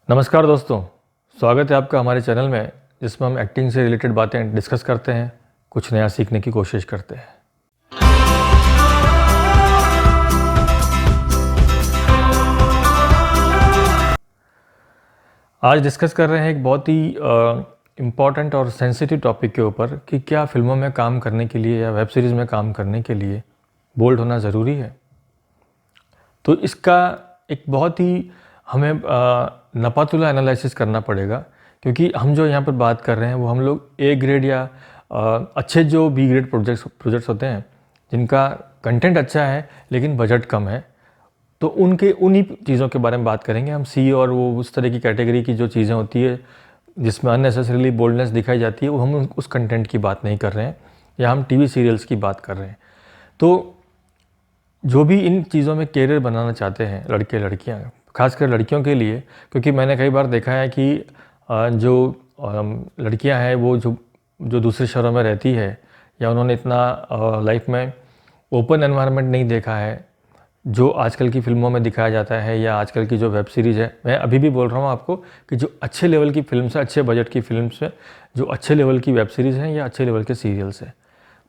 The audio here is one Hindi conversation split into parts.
नमस्कार दोस्तों, स्वागत है आपका हमारे चैनल में जिसमें हम एक्टिंग से रिलेटेड बातें डिस्कस करते हैं, कुछ नया सीखने की कोशिश करते हैं। आज डिस्कस कर रहे हैं एक बहुत ही इम्पॉर्टेंट और सेंसिटिव टॉपिक के ऊपर कि क्या फिल्मों में काम करने के लिए या वेब सीरीज़ में काम करने के लिए बोल्ड होना ज़रूरी है। तो इसका एक बहुत ही हमें नपातुला एनालिसिस करना पड़ेगा, क्योंकि हम जो यहाँ पर बात कर रहे हैं वो हम लोग ए ग्रेड या अच्छे जो बी ग्रेड प्रोजेक्ट्स होते हैं जिनका कंटेंट अच्छा है लेकिन बजट कम है, तो उन्हीं चीज़ों के बारे में बात करेंगे हम। सी और वो उस तरह की कैटेगरी की जो चीज़ें होती है जिसमें अननेसेसरीली बोल्डनेस दिखाई जाती है, वो हम उस कंटेंट की बात नहीं कर रहे हैं, या हम टीवी सीरियल्स की बात कर रहे हैं। तो जो भी इन चीज़ों में कैरियर बनाना चाहते हैं लड़के लड़कियां, खासकर लड़कियों के लिए, क्योंकि मैंने कई बार देखा है कि जो लड़कियां हैं वो जो दूसरे शहरों में रहती है या उन्होंने इतना लाइफ में ओपन एनवायरनमेंट नहीं देखा है जो आजकल की फिल्मों में दिखाया जाता है या आजकल की जो वेब सीरीज़ है। मैं अभी भी बोल रहा हूँ आपको कि जो अच्छे लेवल की फिल्म्स है, अच्छे बजट की फिल्म्स है, जो अच्छे लेवल की वेब सीरीज़ हैं या अच्छे लेवल के सीरियल्स हैं,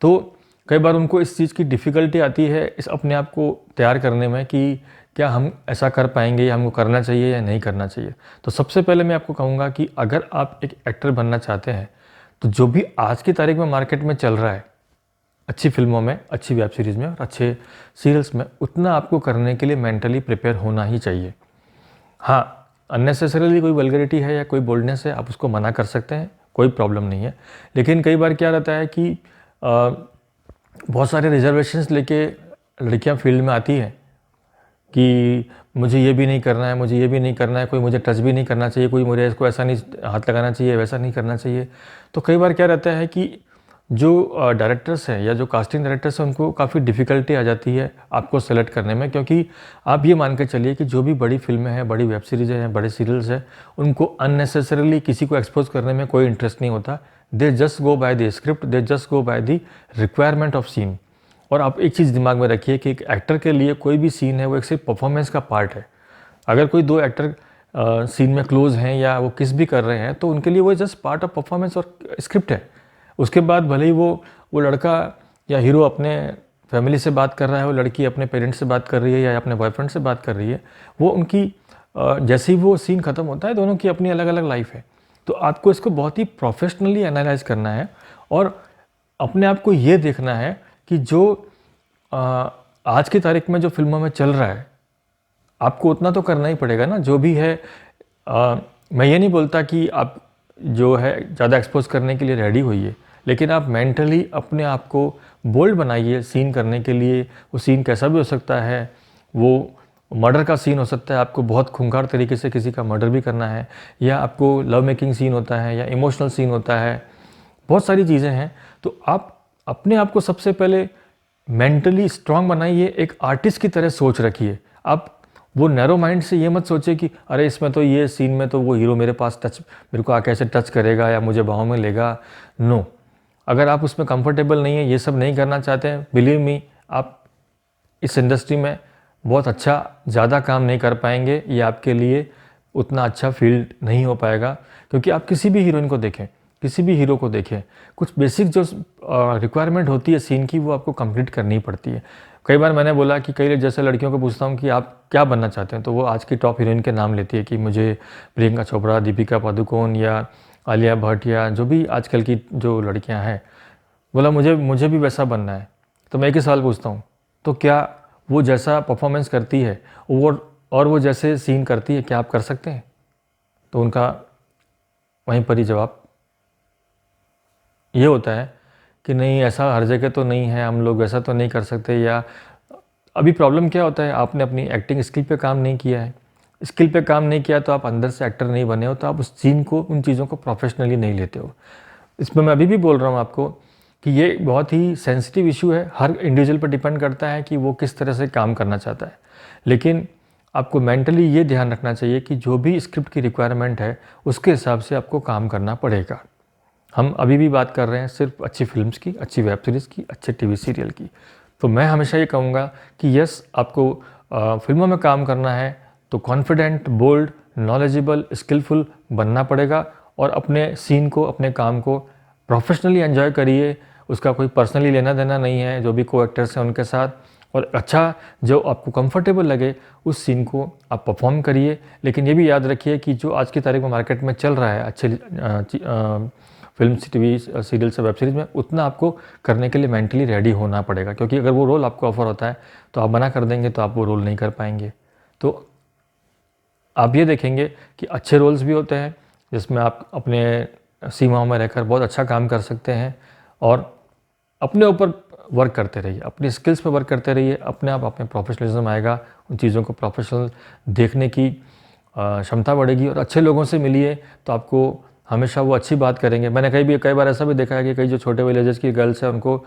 तो कई बार उनको इस चीज़ की डिफ़िकल्टी आती है इस अपने आप को तैयार करने में कि क्या हम ऐसा कर पाएंगे या हमको करना चाहिए या नहीं करना चाहिए। तो सबसे पहले मैं आपको कहूँगा कि अगर आप एक एक्टर बनना चाहते हैं तो जो भी आज की तारीख में मार्केट में चल रहा है, अच्छी फिल्मों में, अच्छी वेब सीरीज़ में और अच्छे सीरियल्स में, उतना आपको करने के लिए मेंटली प्रिपेयर होना ही चाहिए। हाँ, अननेसेसरीली कोई वल्गैरिटी है या कोई बोल्डनेस है, आप उसको मना कर सकते हैं, कोई प्रॉब्लम नहीं है। लेकिन कई बार क्या रहता है कि बहुत सारे रिजर्वेशंस लेके लड़कियां फील्ड में आती हैं कि मुझे ये भी नहीं करना है, मुझे ये भी नहीं करना है, कोई मुझे टच भी नहीं करना चाहिए, कोई मुझे इसको ऐसा नहीं हाथ लगाना चाहिए, वैसा नहीं करना चाहिए। तो कई बार क्या रहता है कि जो डायरेक्टर्स हैं या जो कास्टिंग डायरेक्टर्स हैं उनको काफ़ी डिफ़िकल्टी आ जाती है आपको सेलेक्ट करने में, क्योंकि आप ये मान के चलिए कि जो भी बड़ी फिल्में हैं, बड़ी वेब सीरीज़ हैं, बड़े सीरियल्स हैं, उनको अननेसेसरीली किसी को एक्सपोज करने में कोई इंटरेस्ट नहीं होता। They just go by the script, they just go by the requirement of scene. और आप एक चीज़ दिमाग में रखिए कि एक एक्टर के लिए कोई भी सीन है वो एक सिर्फ परफॉर्मेंस का पार्ट है। अगर कोई दो एक्टर सीन में क्लोज हैं या वो किस भी कर रहे हैं तो उनके लिए वो जस्ट पार्ट ऑफ परफॉर्मेंस और स्क्रिप्ट है। उसके बाद भले ही वो लड़का या हीरो अपने फैमिली से बात कर रहा है, वो लड़की अपने पेरेंट्स से बात कर रही है या अपने बॉयफ्रेंड से बात कर रही है, वो उनकी जैसे ही वो सीन ख़त्म होता है दोनों की अपनी अलग अलग लाइफ है। तो आपको इसको बहुत ही प्रोफेशनली एनालाइज करना है और अपने आप को ये देखना है कि जो आज की तारीख में जो फिल्मों में चल रहा है आपको उतना तो करना ही पड़ेगा ना, जो भी है। मैं ये नहीं बोलता कि आप जो है ज़्यादा एक्सपोज करने के लिए रेडी होइए, लेकिन आप मेंटली अपने आप को बोल्ड बनाइए सीन करने के लिए। वो सीन कैसा भी हो सकता है, वो मर्डर का सीन हो सकता है, आपको बहुत खूंखार तरीके से किसी का मर्डर भी करना है, या आपको लव मेकिंग सीन होता है या इमोशनल सीन होता है, बहुत सारी चीज़ें हैं। तो आप अपने आप को सबसे पहले मेंटली स्ट्रांग बनाइए, एक आर्टिस्ट की तरह सोच रखिए। आप वो नैरो माइंड से ये मत सोचिए कि अरे इसमें तो ये सीन में तो वो हीरो मेरे पास मेरे को आके ऐसे टच करेगा या मुझे बाहों में लेगा। नो, अगर आप उसमें कंफर्टेबल नहीं है, ये सब नहीं करना चाहते हैं, बिलीव मी आप इस इंडस्ट्री में बहुत अच्छा ज़्यादा काम नहीं कर पाएंगे, ये आपके लिए उतना अच्छा फील्ड नहीं हो पाएगा। क्योंकि आप किसी भी हीरोइन को देखें, किसी भी हीरो को देखें, कुछ बेसिक जो रिक्वायरमेंट होती है सीन की वो आपको कंप्लीट करनी पड़ती है। कई बार मैंने बोला कि कई जैसे लड़कियों को पूछता हूँ कि आप क्या बनना चाहते हैं, तो वो आज की टॉप हीरोइन के नाम लेती है कि मुझे प्रियंका चोपड़ा, दीपिका पादुकोण या आलिया भट्ट या जो भी आजकल की जो लड़कियां हैं, बोला मुझे भी वैसा बनना है। तो मैं एक ही सवाल पूछता हूँ, तो क्या वो जैसा परफॉर्मेंस करती है और वो जैसे सीन करती है क्या आप कर सकते हैं? तो उनका वहीं पर ही जवाब ये होता है कि नहीं, ऐसा हर जगह तो नहीं है, हम लोग वैसा तो नहीं कर सकते। या अभी प्रॉब्लम क्या होता है, आपने अपनी एक्टिंग स्किल पे काम नहीं किया है। स्किल पे काम नहीं किया तो आप अंदर से एक्टर नहीं बने हो, तो आप उस सीन को, उन चीज़ों को प्रोफेशनली नहीं लेते हो। इसमें मैं अभी भी बोल रहा हूँ आपको कि ये बहुत ही सेंसिटिव इशू है, हर इंडिविजुअल पर डिपेंड करता है कि वो किस तरह से काम करना चाहता है। लेकिन आपको मेंटली ये ध्यान रखना चाहिए कि जो भी स्क्रिप्ट की रिक्वायरमेंट है उसके हिसाब से आपको काम करना पड़ेगा। हम अभी भी बात कर रहे हैं सिर्फ अच्छी फिल्म्स की, अच्छी वेब सीरीज़ की, अच्छे टीवी सीरियल की। तो मैं हमेशा ये कहूँगा कि यस, आपको फिल्मों में काम करना है तो कॉन्फिडेंट, बोल्ड, नॉलेजेबल, स्किलफुल बनना पड़ेगा और अपने सीन को, अपने काम को प्रोफेशनली एंजॉय करिए। उसका कोई पर्सनली लेना देना नहीं है, जो भी को एक्टर्स हैं उनके साथ, और अच्छा जो आपको कंफर्टेबल लगे उस सीन को आप परफॉर्म करिए। लेकिन ये भी याद रखिए कि जो आज की तारीख में मार्केट में चल रहा है अच्छे फिल्म, टीवी सीरियल से वेब सीरीज़ में, उतना आपको करने के लिए मेंटली रेडी होना पड़ेगा, क्योंकि अगर वो रोल आपको ऑफर होता है तो आप मना कर देंगे तो आप वो रोल नहीं कर पाएंगे। तो आप ये देखेंगे कि अच्छे रोल्स भी होते हैं जिसमें आप अपने सीमाओं में रहकर बहुत अच्छा काम कर सकते हैं, और अपने ऊपर वर्क करते रहिए, अपनी स्किल्स पे वर्क करते रहिए। अपने आप में प्रोफेशनलिज्म आएगा, उन चीज़ों को प्रोफेशनल देखने की क्षमता बढ़ेगी, और अच्छे लोगों से मिलिए तो आपको हमेशा वो अच्छी बात करेंगे। मैंने कई बार ऐसा भी देखा है कि कई जो छोटे विलेजेस की गर्ल्स हैं उनको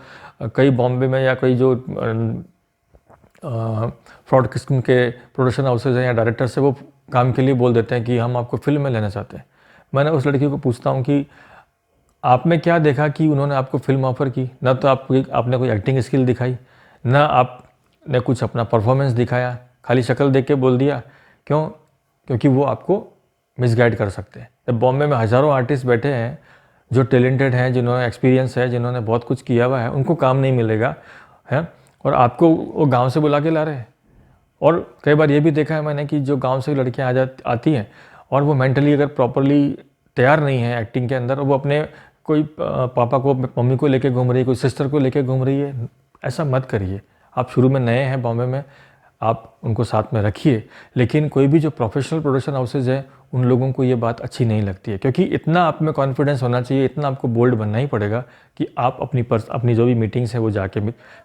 कई बॉम्बे में या कई जो फ्रॉड किस्म के प्रोडक्शन हाउसेज हैं या डायरेक्टर से वो काम के लिए बोल देते हैं कि हम आपको फिल्म में लेना चाहते हैं। मैंने उस लड़की को पूछता हूँ कि आप में क्या देखा कि उन्होंने आपको फिल्म ऑफ़र की? ना तो आपने कोई एक्टिंग स्किल दिखाई, ना आपने कुछ अपना परफॉर्मेंस दिखाया, खाली शक्ल देख के बोल दिया। क्यों? क्योंकि वो आपको मिसगाइड कर सकते हैं। जब बॉम्बे में हज़ारों आर्टिस्ट बैठे हैं जो टैलेंटेड हैं, जिन्होंने एक्सपीरियंस है, जिन्होंने बहुत कुछ किया हुआ है, उनको काम नहीं मिलेगा है, और आपको वो गाँव से बुला के ला रहे हैं। और कई बार ये भी देखा है मैंने कि जो गाँव से लड़कियाँ आती हैं और वो मेंटली अगर प्रॉपरली तैयार नहीं है एक्टिंग के अंदर, वो अपने कोई पापा को, मम्मी को लेके घूम रही है, कोई सिस्टर को लेके घूम रही है। ऐसा मत करिए। आप शुरू में नए हैं बॉम्बे में, आप उनको साथ में रखिए, लेकिन कोई भी जो प्रोफेशनल प्रोडक्शन हाउसेज है उन लोगों को ये बात अच्छी नहीं लगती है, क्योंकि इतना आप में कॉन्फिडेंस होना चाहिए, इतना आपको बोल्ड बनना ही पड़ेगा कि आप अपनी जो भी मीटिंग्स है वो जाके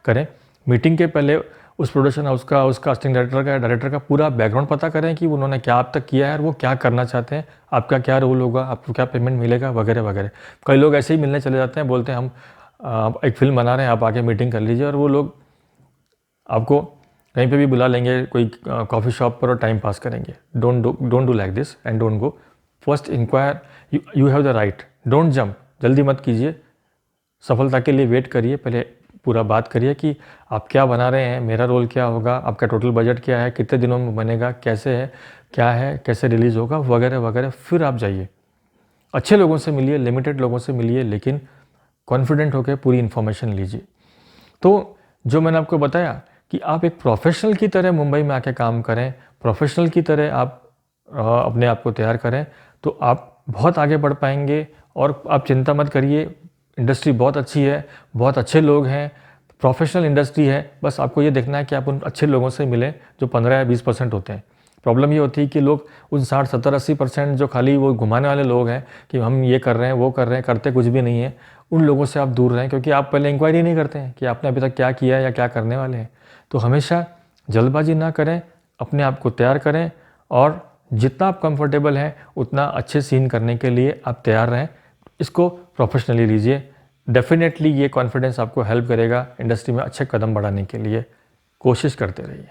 करें। मीटिंग के पहले उस प्रोडक्शन हाउस का, उस कास्टिंग डायरेक्टर का पूरा बैकग्राउंड पता करें कि उन्होंने क्या अब तक किया है और वो क्या करना चाहते हैं, आपका क्या रोल होगा, आपको क्या पेमेंट मिलेगा, वगैरह वगैरह। कई लोग ऐसे ही मिलने चले जाते हैं, बोलते हैं हम एक फ़िल्म बना रहे हैं, आप आके मीटिंग कर लीजिए, और वो लोग आपको कहीं पे भी बुला लेंगे, कोई कॉफ़ी शॉप पर, और टाइम पास करेंगे। Don't do like this and don't go. First enquire, you have the right, don't jump, जल्दी मत कीजिए, सफलता के लिए वेट करिए, पहले पूरा बात करिए कि आप क्या बना रहे हैं, मेरा रोल क्या होगा, आपका टोटल बजट क्या है, कितने दिनों में बनेगा, कैसे है, क्या है, कैसे रिलीज़ होगा, वगैरह वगैरह। फिर आप जाइए, अच्छे लोगों से मिलिए, लिमिटेड लोगों से मिलिए, लेकिन कॉन्फिडेंट होकर पूरी इन्फॉर्मेशन लीजिए। तो जो मैंने आपको बताया कि आप एक प्रोफेशनल की तरह मुंबई में आके काम करें, प्रोफेशनल की तरह आप अपने आप को तैयार करें, तो आप बहुत आगे बढ़ पाएंगे। और आप चिंता मत करिए, इंडस्ट्री बहुत अच्छी है, बहुत अच्छे लोग हैं, प्रोफेशनल इंडस्ट्री है। बस आपको ये देखना है कि आप उन अच्छे लोगों से मिलें जो 15 या 20% होते हैं। प्रॉब्लम ये होती है कि लोग उन 60, 70, 80% जो खाली वो घुमाने वाले लोग हैं कि हम ये कर रहे हैं, वो कर रहे हैं, करते कुछ भी नहीं है, उन लोगों से आप दूर रहें, क्योंकि आप पहले इंक्वायरी नहीं करते हैं कि आपने अभी तक क्या किया है या क्या करने वाले हैं। तो हमेशा जल्दबाजी ना करें, अपने आप को तैयार करें, और जितना आप कंफर्टेबल हैं उतना अच्छे सीन करने के लिए आप तैयार रहें। इसको प्रोफेशनली लीजिए। डेफिनेटली ये कॉन्फिडेंस आपको हेल्प करेगा इंडस्ट्री में अच्छे कदम बढ़ाने के लिए। कोशिश करते रहिए।